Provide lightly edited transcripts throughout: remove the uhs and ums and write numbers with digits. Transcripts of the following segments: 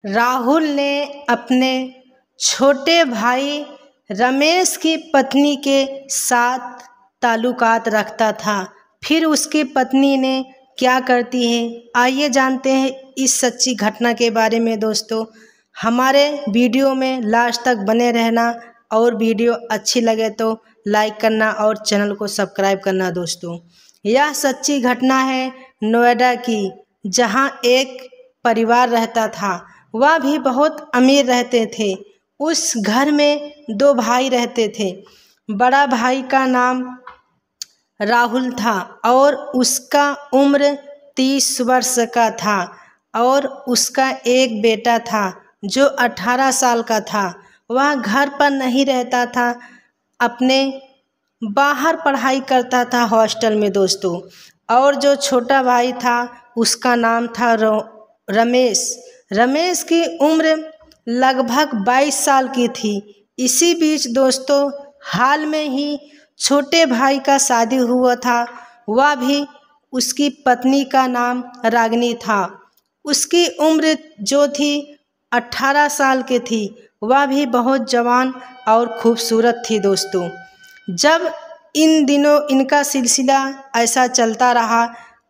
राहुल ने अपने छोटे भाई रमेश की पत्नी के साथ ताल्लुकात रखता था। फिर उसकी पत्नी ने क्या करती है, आइए जानते हैं इस सच्ची घटना के बारे में। दोस्तों, हमारे वीडियो में लास्ट तक बने रहना और वीडियो अच्छी लगे तो लाइक करना और चैनल को सब्सक्राइब करना। दोस्तों, यह सच्ची घटना है नोएडा की, जहां एक परिवार रहता था। वह भी बहुत अमीर रहते थे। उस घर में 2 भाई रहते थे। बड़ा भाई का नाम राहुल था और उसका उम्र 30 वर्ष का था और उसका एक बेटा था जो 18 साल का था। वह घर पर नहीं रहता था, अपने बाहर पढ़ाई करता था हॉस्टल में। दोस्तों, और जो छोटा भाई था उसका नाम था रमेश। रमेश की उम्र लगभग 22 साल की थी। इसी बीच दोस्तों, हाल में ही छोटे भाई का शादी हुआ था। वह भी, उसकी पत्नी का नाम रागिनी था। उसकी उम्र जो थी 18 साल की थी। वह भी बहुत जवान और खूबसूरत थी। दोस्तों, जब इन दिनों इनका सिलसिला ऐसा चलता रहा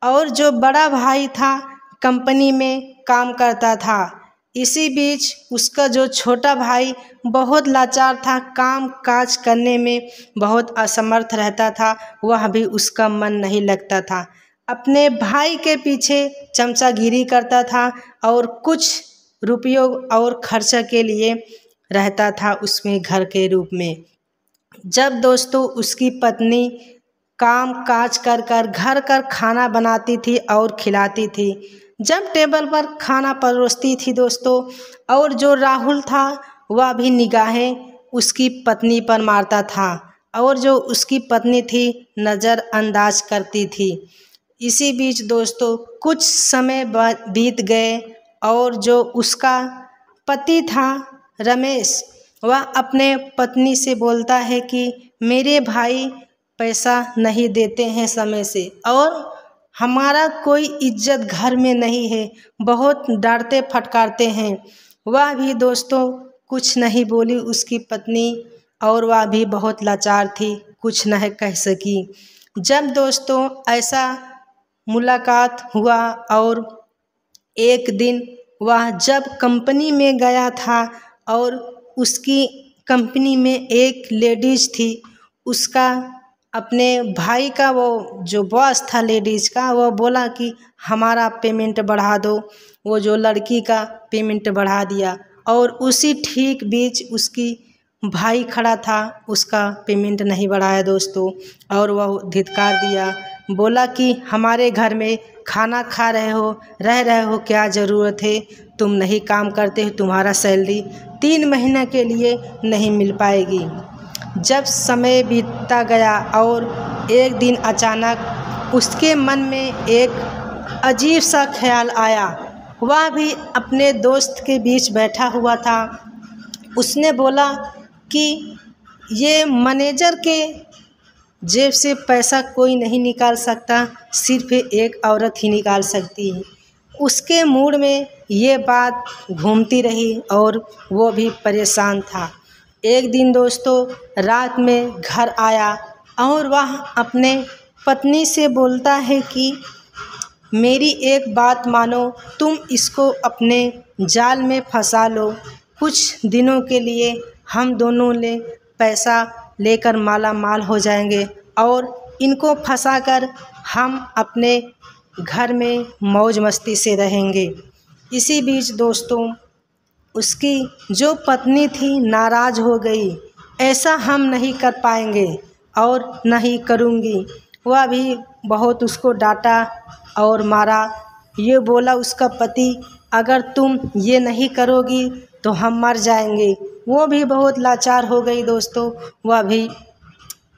और जो बड़ा भाई था कंपनी में काम करता था। इसी बीच उसका जो छोटा भाई बहुत लाचार था, काम काज करने में बहुत असमर्थ रहता था। वह भी, उसका मन नहीं लगता था। अपने भाई के पीछे चमचागिरी करता था और कुछ रुपयों और खर्चा के लिए रहता था उसमें घर के रूप में। जब दोस्तों उसकी पत्नी काम काज कर घर कर खाना बनाती थी और खिलाती थी, जब टेबल पर खाना परोसती थी दोस्तों, और जो राहुल था वह भी निगाहें उसकी पत्नी पर मारता था और जो उसकी पत्नी थी नज़रअंदाज करती थी। इसी बीच दोस्तों कुछ समय बीत गए और जो उसका पति था रमेश, वह अपने पत्नी से बोलता है कि मेरे भाई पैसा नहीं देते हैं समय से और हमारा कोई इज्जत घर में नहीं है, बहुत डांटते फटकारते हैं। वह भी दोस्तों कुछ नहीं बोली उसकी पत्नी, और वह भी बहुत लाचार थी, कुछ नहीं कह सकी। जब दोस्तों ऐसा मुलाकात हुआ और एक दिन वह जब कंपनी में गया था और उसकी कंपनी में एक लेडीज थी, उसका अपने भाई का वो जो बॉस था लेडीज़ का, वो बोला कि हमारा पेमेंट बढ़ा दो। वो जो लड़की का पेमेंट बढ़ा दिया और उसी ठीक बीच उसकी भाई खड़ा था, उसका पेमेंट नहीं बढ़ाया दोस्तों, और वह धिक्कार दिया, बोला कि हमारे घर में खाना खा रहे हो, रह रहे हो, क्या ज़रूरत है, तुम नहीं काम करते हो, तुम्हारा सैलरी 3 महीने के लिए नहीं मिल पाएगी। जब समय बीतता गया और एक दिन अचानक उसके मन में एक अजीब सा ख्याल आया। वह भी अपने दोस्त के बीच बैठा हुआ था। उसने बोला कि ये मैनेजर के जेब से पैसा कोई नहीं निकाल सकता, सिर्फ एक औरत ही निकाल सकती है। उसके मूड में ये बात घूमती रही और वो भी परेशान था। एक दिन दोस्तों रात में घर आया और वह अपने पत्नी से बोलता है कि मेरी एक बात मानो, तुम इसको अपने जाल में फंसा लो, कुछ दिनों के लिए हम दोनों ले पैसा लेकर माला माल हो जाएंगे और इनको फंसाकर हम अपने घर में मौज मस्ती से रहेंगे। इसी बीच दोस्तों उसकी जो पत्नी थी नाराज़ हो गई, ऐसा हम नहीं कर पाएंगे और नहीं करूँगी। वह भी बहुत उसको डांटा और मारा। ये बोला उसका पति, अगर तुम ये नहीं करोगी तो हम मर जाएंगे। वो भी बहुत लाचार हो गई दोस्तों, वह भी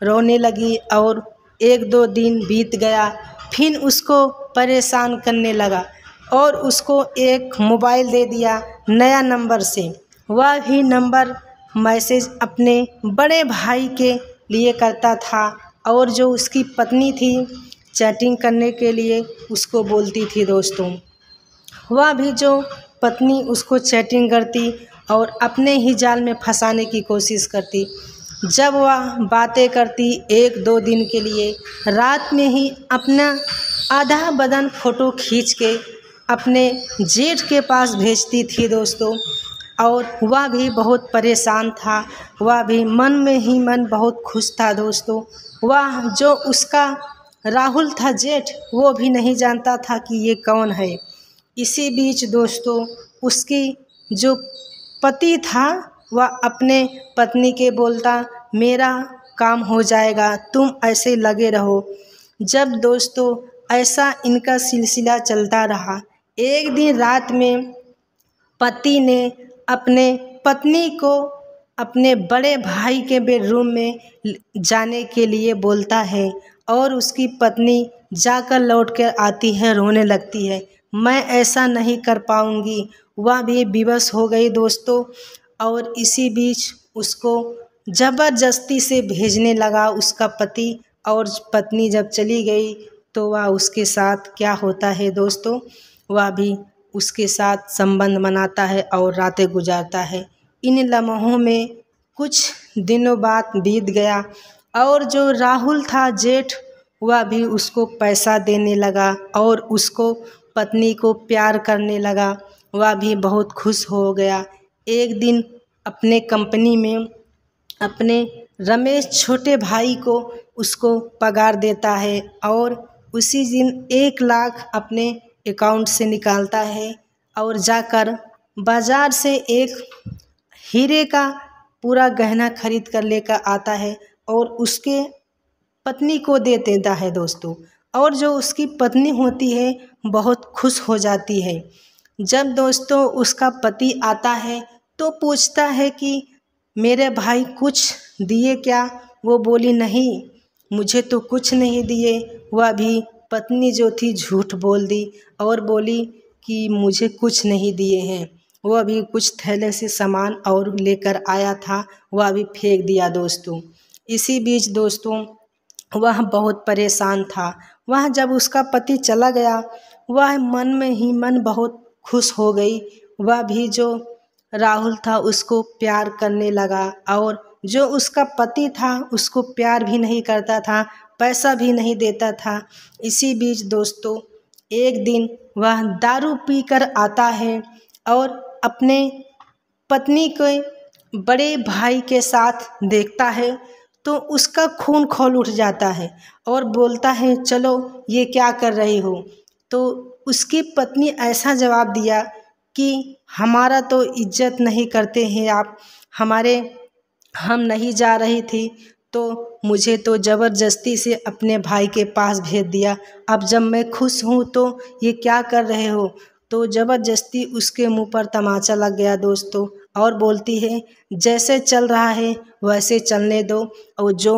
रोने लगी और 1-2 दिन बीत गया। फिर उसको परेशान करने लगा और उसको एक मोबाइल दे दिया नया नंबर से। वह भी नंबर मैसेज अपने बड़े भाई के लिए करता था और जो उसकी पत्नी थी चैटिंग करने के लिए उसको बोलती थी दोस्तों। वह भी जो पत्नी उसको चैटिंग करती और अपने ही जाल में फंसाने की कोशिश करती। जब वह बातें करती 1-2 दिन के लिए, रात में ही अपना आधा बदन फ़ोटो खींच के अपने जेठ के पास भेजती थी दोस्तों। और वह भी बहुत परेशान था, वह भी मन में ही मन बहुत खुश था दोस्तों। वह जो उसका राहुल था जेठ, वो भी नहीं जानता था कि ये कौन है। इसी बीच दोस्तों उसकी जो पति था वह अपने पत्नी के बोलता, मेरा काम हो जाएगा, तुम ऐसे लगे रहो। जब दोस्तों ऐसा इनका सिलसिला चलता रहा, एक दिन रात में पति ने अपने पत्नी को अपने बड़े भाई के बेडरूम में जाने के लिए बोलता है और उसकी पत्नी जाकर लौट कर आती है, रोने लगती है, मैं ऐसा नहीं कर पाऊँगी। वह भी विवश हो गई दोस्तों। और इसी बीच उसको ज़बरदस्ती से भेजने लगा उसका पति। और पत्नी जब चली गई तो वह उसके साथ क्या होता है दोस्तों, वह भी उसके साथ संबंध बनाता है और रातें गुजारता है। इन लम्हों में कुछ दिनों बाद बीत गया और जो राहुल था जेठ, वह भी उसको पैसा देने लगा और उसको पत्नी को प्यार करने लगा। वह भी बहुत खुश हो गया। एक दिन अपने कंपनी में अपने रमेश छोटे भाई को उसको पगार देता है और उसी दिन 1 लाख अपने अकाउंट से निकालता है और जाकर बाज़ार से एक हीरे का पूरा गहना खरीद कर लेकर आता है और उसके पत्नी को दे देता है दोस्तों। और जो उसकी पत्नी होती है बहुत खुश हो जाती है। जब दोस्तों उसका पति आता है तो पूछता है कि मेरे भाई कुछ दिए क्या? वो बोली, नहीं, मुझे तो कुछ नहीं दिए। वह भी पत्नी जो थी झूठ बोल दी और बोली कि मुझे कुछ नहीं दिए हैं। वह भी कुछ थैले से सामान और लेकर आया था, वह भी फेंक दिया दोस्तों। इसी बीच दोस्तों वह बहुत परेशान था। वह जब उसका पति चला गया, वह मन में ही मन बहुत खुश हो गई। वह भी जो राहुल था उसको प्यार करने लगा और जो उसका पति था उसको प्यार भी नहीं करता था, पैसा भी नहीं देता था। इसी बीच दोस्तों एक दिन वह दारू पीकर आता है और अपने पत्नी के बड़े भाई के साथ देखता है तो उसका खून खौल उठ जाता है और बोलता है, चलो ये क्या कर रही हो? तो उसकी पत्नी ऐसा जवाब दिया कि हमारा तो इज्जत नहीं करते हैं आप, हम नहीं जा रही थी तो मुझे तो ज़बरदस्ती से अपने भाई के पास भेज दिया। अब जब मैं खुश हूँ तो ये क्या कर रहे हो? तो ज़बरदस्ती उसके मुंह पर तमाचा लग गया दोस्तों और बोलती है, जैसे चल रहा है वैसे चलने दो और जो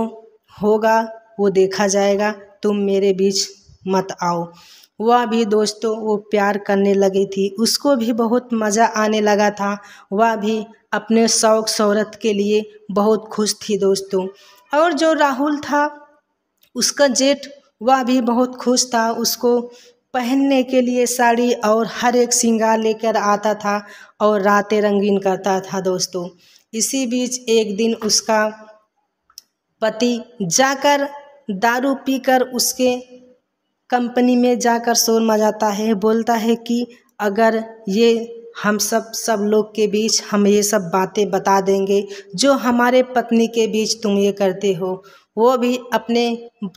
होगा वो देखा जाएगा, तुम मेरे बीच मत आओ। वह भी दोस्तों वो प्यार करने लगी थी, उसको भी बहुत मज़ा आने लगा था। वह भी अपने शौक शोहरत के लिए बहुत खुश थी दोस्तों। और जो राहुल था उसका जेठ, वह भी बहुत खुश था। उसको पहनने के लिए साड़ी और हर एक श्रृंगार लेकर आता था और रातें रंगीन करता था दोस्तों। इसी बीच एक दिन उसका पति जाकर दारू पीकर उसके कंपनी में जाकर शोर मचाता है, बोलता है कि अगर ये हम सब लोग के बीच हम ये सब बातें बता देंगे जो हमारे पत्नी के बीच तुम ये करते हो। वो भी अपने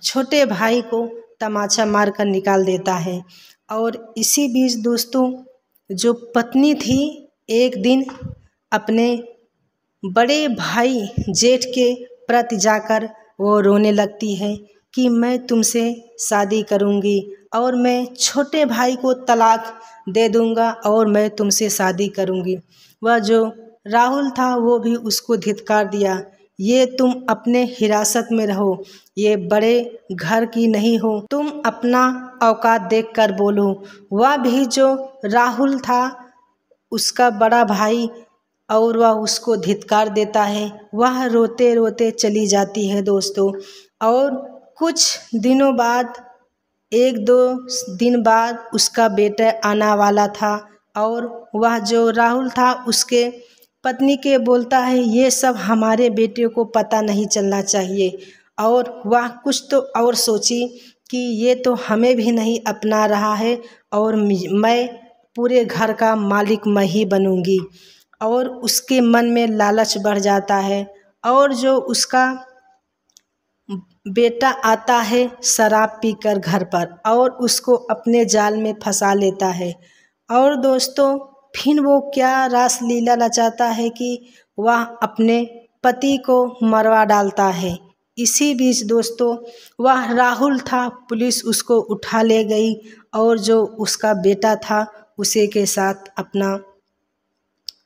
छोटे भाई को तमाचा मार कर निकाल देता है। और इसी बीच दोस्तों जो पत्नी थी एक दिन अपने बड़े भाई जेठ के प्रति जाकर वो रोने लगती है कि मैं तुमसे शादी करूंगी और मैं छोटे भाई को तलाक दे दूंगा और मैं तुमसे शादी करूंगी। वह जो राहुल था वो भी उसको धिक्कार दिया, ये तुम अपने हिरासत में रहो, ये बड़े घर की नहीं हो, तुम अपना औकात देखकर बोलो। वह भी जो राहुल था उसका बड़ा भाई और वह उसको धिक्कार देता है। वह रोते रोते चली जाती है दोस्तों। और कुछ दिनों बाद 1-2 दिन बाद उसका बेटा आने वाला था और वह जो राहुल था उसके पत्नी के बोलता है ये सब हमारे बेटे को पता नहीं चलना चाहिए। और वह कुछ तो और सोची कि ये तो हमें भी नहीं अपना रहा है और मैं पूरे घर का मालिक मैं ही बनूंगी। और उसके मन में लालच बढ़ जाता है और जो उसका बेटा आता है शराब पीकर घर पर और उसको अपने जाल में फंसा लेता है। और दोस्तों फिर वो क्या रास लीला रचाता है कि वह अपने पति को मरवा डालता है। इसी बीच दोस्तों वह राहुल था, पुलिस उसको उठा ले गई और जो उसका बेटा था उसी के साथ अपना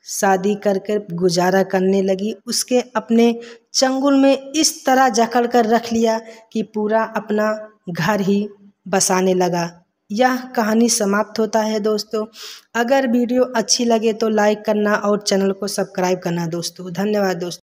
शादी करके गुजारा करने लगी। उसके अपने चंगुल में इस तरह जकड़ कर रख लिया कि पूरा अपना घर ही बसाने लगा। यह कहानी समाप्त होता है दोस्तों। अगर वीडियो अच्छी लगे तो लाइक करना और चैनल को सब्सक्राइब करना दोस्तों। धन्यवाद दोस्तों।